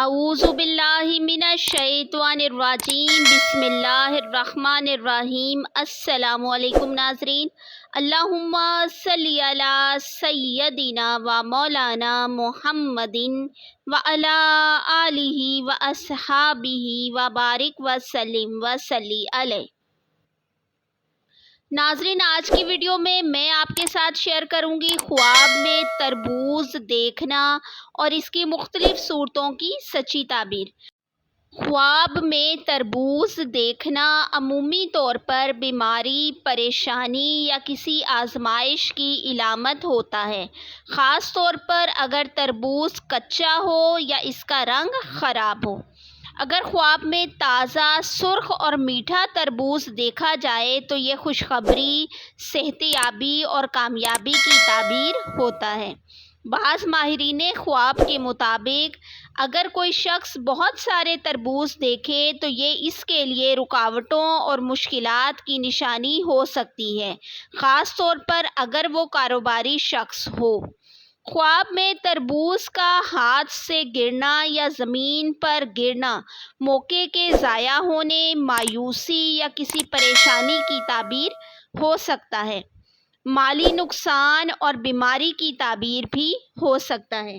اعوذ باللہ من الشیطان الرجیم بسم اللہ الرحمن الرحیم۔ السلام علیکم ناظرین، اللہم صلی علی سیدنا و مولانا محمد و علی آلہ و اصحابہ و بارک وسلم وصلی علیہ۔ ناظرین، آج کی ویڈیو میں آپ کے ساتھ شیئر کروں گی خواب میں تربوز دیکھنا اور اس کی مختلف صورتوں کی سچی تعبیر۔ خواب میں تربوز دیکھنا عمومی طور پر بیماری، پریشانی یا کسی آزمائش کی علامت ہوتا ہے، خاص طور پر اگر تربوز کچا ہو یا اس کا رنگ خراب ہو۔ اگر خواب میں تازہ، سرخ اور میٹھا تربوز دیکھا جائے تو یہ خوشخبری، صحت یابی اور کامیابی کی تعبیر ہوتا ہے۔ بعض ماہرین خواب کے مطابق اگر کوئی شخص بہت سارے تربوز دیکھے تو یہ اس کے لیے رکاوٹوں اور مشکلات کی نشانی ہو سکتی ہے، خاص طور پر اگر وہ کاروباری شخص ہو۔ خواب میں تربوز کا ہاتھ سے گرنا یا زمین پر گرنا موقع کے ضائع ہونے، مایوسی یا کسی پریشانی کی تعبیر ہو سکتا ہے۔ مالی نقصان اور بیماری کی تعبیر بھی ہو سکتا ہے۔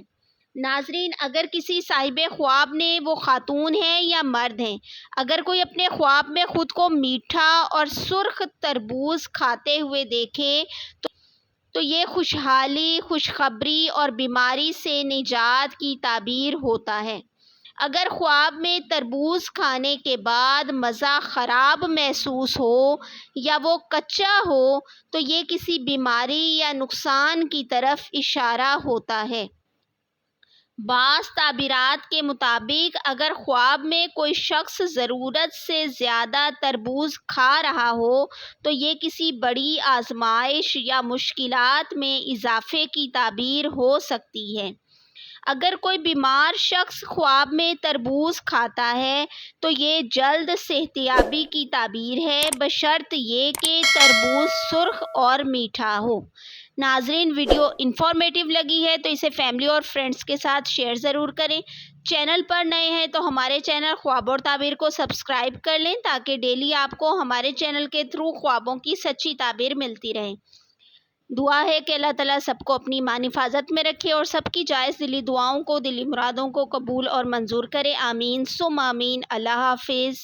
ناظرین، اگر کسی صاحب خواب نے، وہ خاتون ہیں یا مرد ہیں، اگر کوئی اپنے خواب میں خود کو میٹھا اور سرخ تربوز کھاتے ہوئے دیکھے تو یہ خوشحالی، خوشخبری اور بیماری سے نجات کی تعبیر ہوتا ہے۔ اگر خواب میں تربوز کھانے کے بعد مزہ خراب محسوس ہو یا وہ کچا ہو تو یہ کسی بیماری یا نقصان کی طرف اشارہ ہوتا ہے۔ بعض تعبیرات کے مطابق اگر خواب میں کوئی شخص ضرورت سے زیادہ تربوز کھا رہا ہو تو یہ کسی بڑی آزمائش یا مشکلات میں اضافے کی تعبیر ہو سکتی ہے۔ اگر کوئی بیمار شخص خواب میں تربوز کھاتا ہے تو یہ جلد صحت یابی کی تعبیر ہے، بشرط یہ کہ تربوز سرخ اور میٹھا ہو۔ ناظرین، ویڈیو انفارمیٹیو لگی ہے تو اسے فیملی اور فرینڈس کے ساتھ شیئر ضرور کریں۔ چینل پر نئے ہیں تو ہمارے چینل خواب اور تعبیر کو سبسکرائب کر لیں تاکہ ڈیلی آپ کو ہمارے چینل کے تھرو خوابوں کی سچی تعبیر ملتی رہے۔ دعا ہے کہ اللہ تعالیٰ سب کو اپنی ایمان حفاظت میں رکھے اور سب کی جائز دلی دعاؤں کو، دلی مرادوں کو قبول اور منظور کرے۔ آمین ثم آمین۔ اللہ حافظ۔